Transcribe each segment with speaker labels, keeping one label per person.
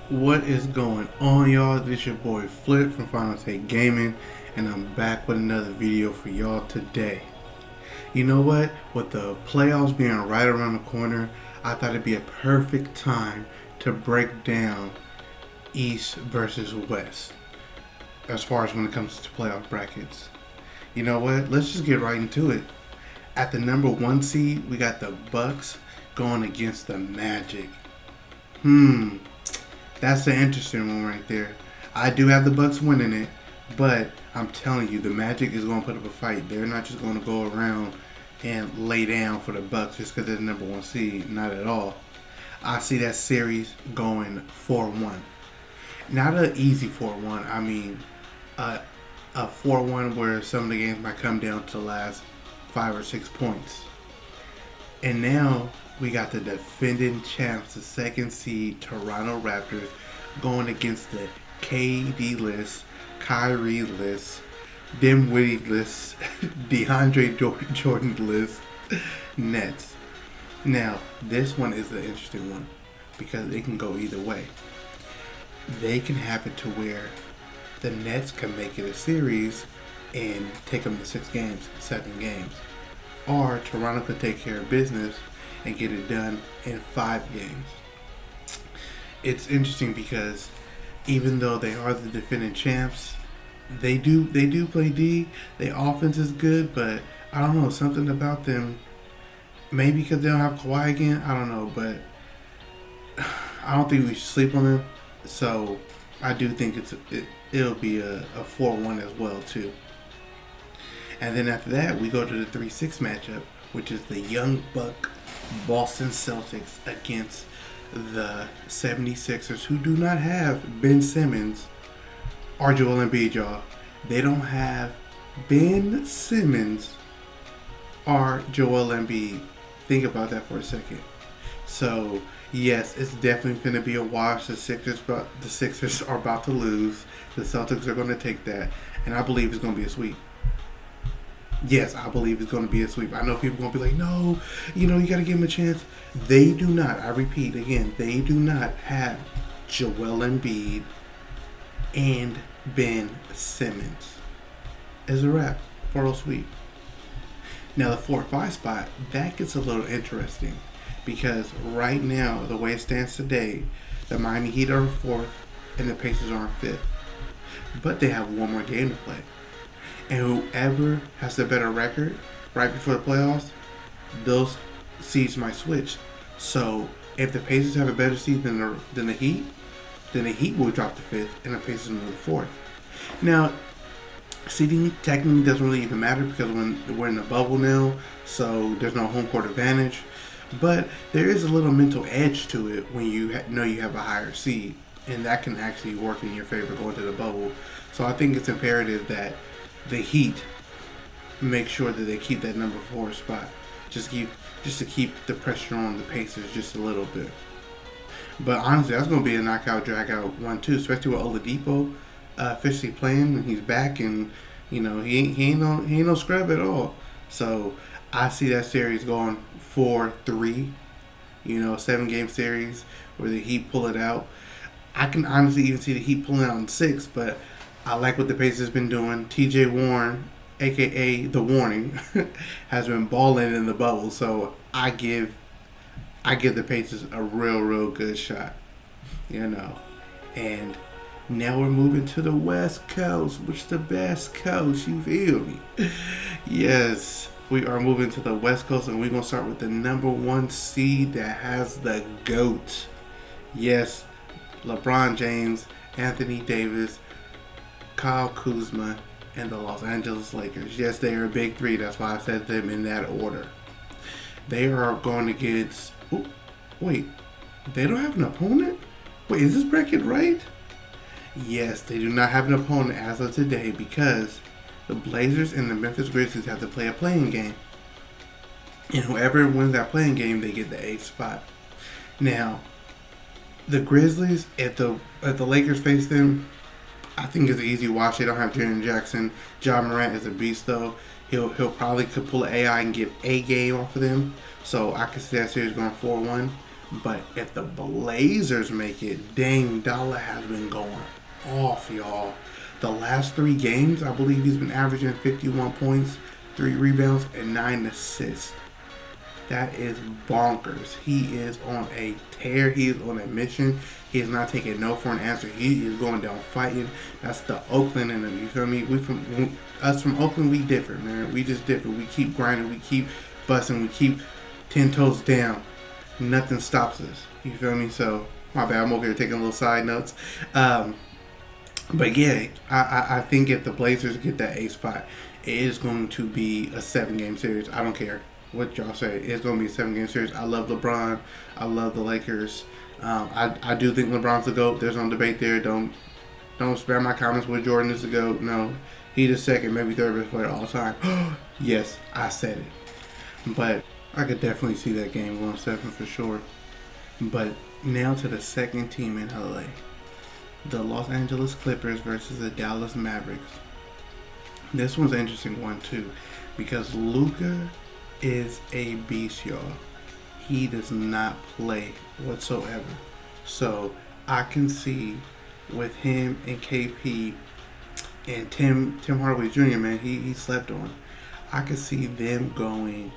Speaker 1: What is going on, y'all? This your boy Flip from Final Take Gaming, and I'm back with another video for y'all today. You know what? With the playoffs being right around the corner, I thought it'd be a perfect time to break down East versus West as far as when it comes to playoff brackets. You know what? Let's just get right into it. At the number one seed, we got the Bucks going against the Magic. That's an interesting one right there. I do have the Bucks winning it, but I'm telling you, the Magic is going to put up a fight. They're not just going to go around and lay down for the Bucks just because they're the number one seed. Not at all. I see that series going 4-1. Not an easy 4-1. I mean, a 4-1 where some of the games might come down to the last 5 or 6 points. And now we got the defending champs, the second seed Toronto Raptors, going against the KD-less, Kyrie-less, Dimwitty-less, DeAndre Jordan-less Nets. Now, this one is the interesting one because it can go either way. They can have it to where the Nets can make it a series and take them to 6 games, 7 games. Or Toronto could take care of business and get it done in 5 games. It's interesting because even though they are the defending champs, they do play D. Their offense is good, but I don't know, something about them. Maybe because they don't have Kawhi again, I don't know, but I don't think we should sleep on them. So I do think it'll be a 4-1 as well too. And then after that, we go to the 3-6 matchup, which is the Young Buck Boston Celtics against the 76ers, who do not have Ben Simmons or Joel Embiid, y'all. They don't have Ben Simmons or Joel Embiid. Think about that for a second. So, yes, it's definitely going to be a wash. The Sixers are about to lose. The Celtics are going to take that. And I believe it's going to be a sweep. Yes, I believe it's going to be a sweep. I know people are going to be like, no, you got to give them a chance. They do not, I repeat again, they do not have Joel Embiid and Ben Simmons. It's a wrap for a sweep. Now, the 4-5 spot, that gets a little interesting because right now, the way it stands today, the Miami Heat are 4th and the Pacers are 5th. But they have one more game to play. And whoever has the better record right before the playoffs, those seeds might switch. So if the Pacers have a better seed than the Heat, then the Heat will drop to 5th and the Pacers will move to 4th. Now, seeding technically doesn't really even matter because we're in the bubble now, so there's no home court advantage. But there is a little mental edge to it when you know you have a higher seed, and that can actually work in your favor going to the bubble. So I think it's imperative that the Heat make sure that they keep that number 4 spot, just to keep the pressure on the Pacers just a little bit. But honestly, that's going to be a knockout, drag-out one too, especially with Oladipo officially playing and he's back, and he ain't no scrub at all. So I see that series going 4-3, 7-game series where the Heat pull it out. I can honestly even see the Heat pulling out in 6, but I like what the Pacers been doing. TJ Warren, aka The Warning, has been balling in the bubble. So I give the Pacers a real good shot. And now we're moving to the West Coast, which is the best coast, you feel me? Yes, we are moving to the West Coast, and we're going to start with the number 1 seed that has the GOAT. Yes, LeBron James, Anthony Davis, Kyle Kuzma, and the Los Angeles Lakers. Yes, they are a big 3. That's why I said them in that order. They are going against... wait, they don't have an opponent? Wait, is this bracket right? Yes, they do not have an opponent as of today because the Blazers and the Memphis Grizzlies have to play a playing game. And whoever wins that playing game, they get the 8th spot. Now, the Grizzlies, if the Lakers face them, I think it's an easy watch. They don't have Jaren Jackson. Ja Morant is a beast, though. He'll probably could pull an AI and get a game off of them. So I could see that series going 4-1. But if the Blazers make it, Dame Dollar has been going off, y'all. The last 3 games, I believe he's been averaging 51 points, 3 rebounds, and 9 assists. That is bonkers. He is on a tear. He is on a mission. He is not taking no for an answer. He is going down fighting. That's the Oakland in him. You feel me? Us from Oakland, we different, man. We just different. We keep grinding. We keep busting. We keep 10 toes down. Nothing stops us. You feel me? So, my bad. I'm over here taking little side notes. But yeah, I think if the Blazers get that A spot, it is going to be a 7-game series. I don't care what y'all say. It's going to be a 7-game series. I love LeBron. I love the Lakers. I do think LeBron's the GOAT. There's no debate there. Don't spare my comments with Jordan is the GOAT. No, he's the second, maybe third best player of all time. Yes, I said it. But I could definitely see that game going 7 for sure. But now to the second team in LA. The Los Angeles Clippers versus the Dallas Mavericks. This one's an interesting one too, because Luka is a beast, y'all. He does not play whatsoever. So I can see with him and KP and Tim Hardaway Jr., man, he slept on. I could see them going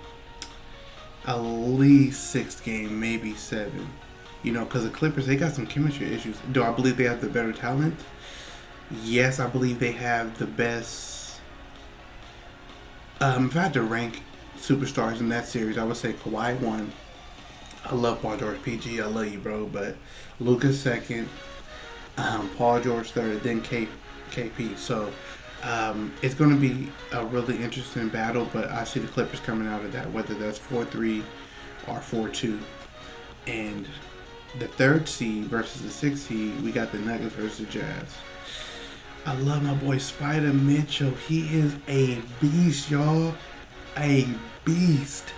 Speaker 1: at least 6 games, maybe 7. You know, because the Clippers, they got some chemistry issues. Do I believe they have the better talent? Yes, I believe they have the best. If I had to rank superstars in that series, I would say Kawhi 1. I love Paul George. PG, I love you, bro. But Luka 2nd, Paul George 3rd, then KP. So it's going to be a really interesting battle, but I see the Clippers coming out of that, whether that's 4-3 or 4-2. And the 3rd seed versus the 6th seed, we got the Nuggets versus the Jazz. I love my boy Spider Mitchell. He is a beast, y'all. A beast.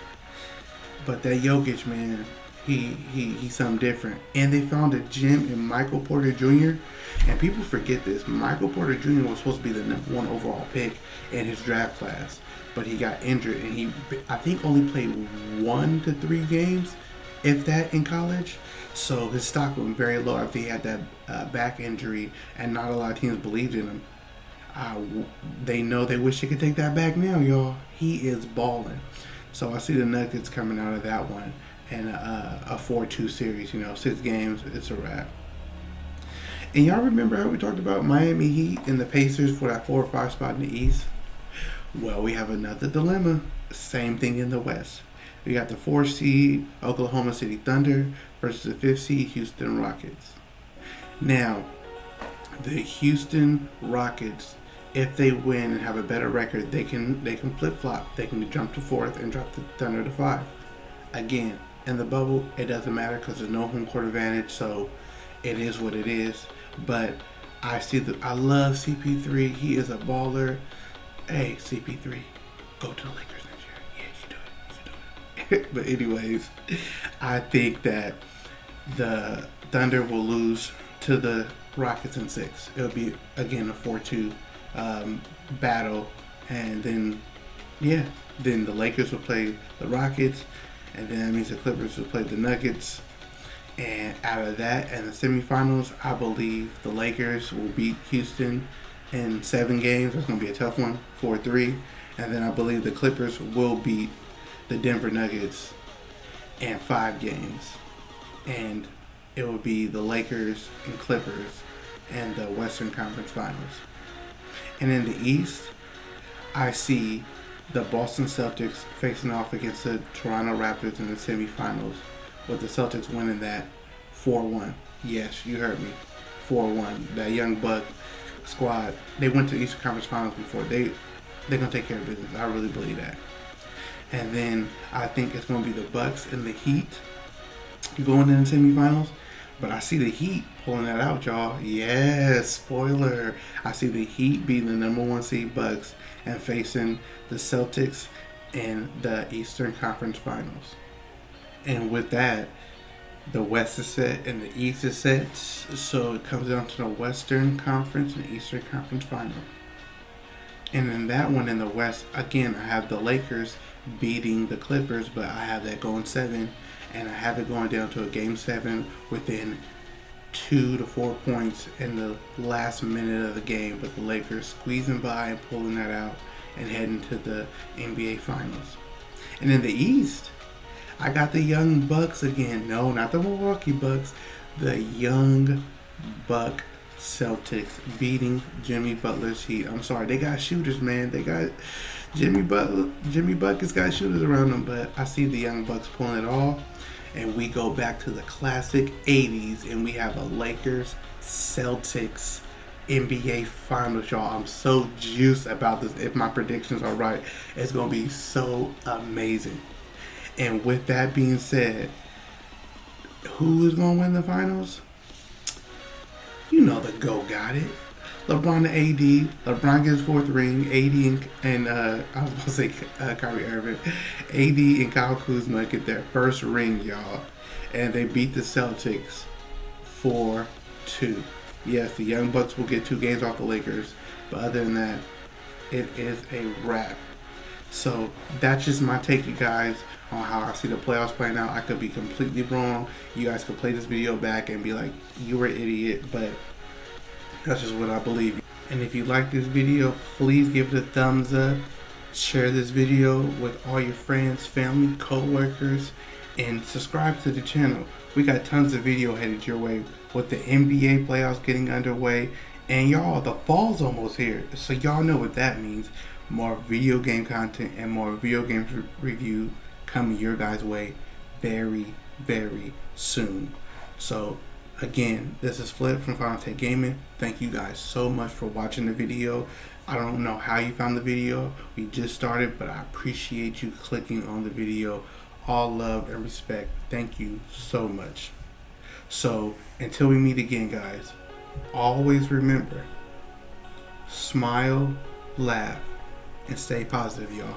Speaker 1: But that Jokic, man, he's something different. And they found a gem in Michael Porter Jr. And people forget this. Michael Porter Jr. was supposed to be the #1 overall pick in his draft class. But he got injured, and he, I think, only played 1 to 3 games, if that, in college. So his stock went very low after he had that back injury, and not a lot of teams believed in him. They know they wish they could take that back now, y'all. He is balling. So I see the Nuggets coming out of that one, and a 4-2 series. 6 games, it's a wrap. And y'all remember how we talked about Miami Heat and the Pacers for that 4 or 5 spot in the East? Well, we have another dilemma. Same thing in the West. We got the 4 seed Oklahoma City Thunder versus the 5th seed Houston Rockets. Now, the Houston Rockets, if they win and have a better record, they can flip flop. They can jump to 4th and drop the Thunder to 5. Again, in the bubble, it doesn't matter because there's no home court advantage, so it is what it is. But I love CP3. He is a baller. Hey, CP3, go to the Lakers. But anyways, I think that the Thunder will lose to the Rockets in 6. It'll be, again, a 4-2 battle. And then the Lakers will play the Rockets. And then that means the Clippers will play the Nuggets. And out of that, and the semifinals, I believe the Lakers will beat Houston in 7 games. That's going to be a tough one, 4-3. And then I believe the Clippers will beat the Denver Nuggets in 5 games, and it would be the Lakers and Clippers in the Western Conference Finals. And in the East, I see the Boston Celtics facing off against the Toronto Raptors in the semifinals, with the Celtics winning that 4-1. Yes, you heard me, 4-1. That young Buck squad, they went to the Eastern Conference Finals before. They're gonna take care of business. I really believe that. And then I think it's going to be the Bucks and the Heat going in the semifinals. But I see the Heat pulling that out, y'all. Yes, spoiler. I see the Heat beating the #1 seed Bucks and facing the Celtics in the Eastern Conference Finals. And with that, the West is set and the East is set. So it comes down to the Western Conference and Eastern Conference Final. And in that one in the West, again, I have the Lakers beating the Clippers, but I have that going 7. and I have it going down to a game 7 within 2 to 4 points in the last minute of the game, but the Lakers squeezing by and pulling that out and heading to the NBA Finals. And in the East, I got the Young Bucks again. No, not the Milwaukee Bucks. The Young Buck Celtics beating Jimmy Butler's Heat. I'm sorry, they got shooters, man. They got Jimmy Buck has got shooters around them, but I see the Young Bucks pulling it off. And we go back to the classic 80s, and we have a Lakers Celtics NBA Finals, y'all. I'm so juiced about this. If my predictions are right, it's going to be so amazing. And with that being said, who is going to win the finals? You know the GOAT got it. LeBron to AD. LeBron gets 4th ring. AD and I was about to say Kyrie Irving. AD and Kyle Kuzma get their first ring, y'all. And they beat the Celtics 4-2. Yes, the Young Bucks will get 2 games off the Lakers. But other than that, it is a wrap. So that's just my take, you guys, on how I see the playoffs playing out. I could be completely wrong. You guys could play this video back and be like, you were an idiot, but that's just what I believe. And if you like this video, please give it a thumbs up. Share this video with all your friends, family, co-workers, and subscribe to the channel. We got tons of video headed your way with the NBA playoffs getting underway. And y'all, the fall's almost here. So y'all know what that means. More video game content and more video games review coming your guys' way very, very soon. So again, this is Flip from Final Take Gaming. Thank you guys so much for watching the video. I don't know how you found the video. We just started, but I appreciate you clicking on the video. All love and respect. Thank you so much. So until we meet again, guys, always remember, smile, laugh, and stay positive, y'all.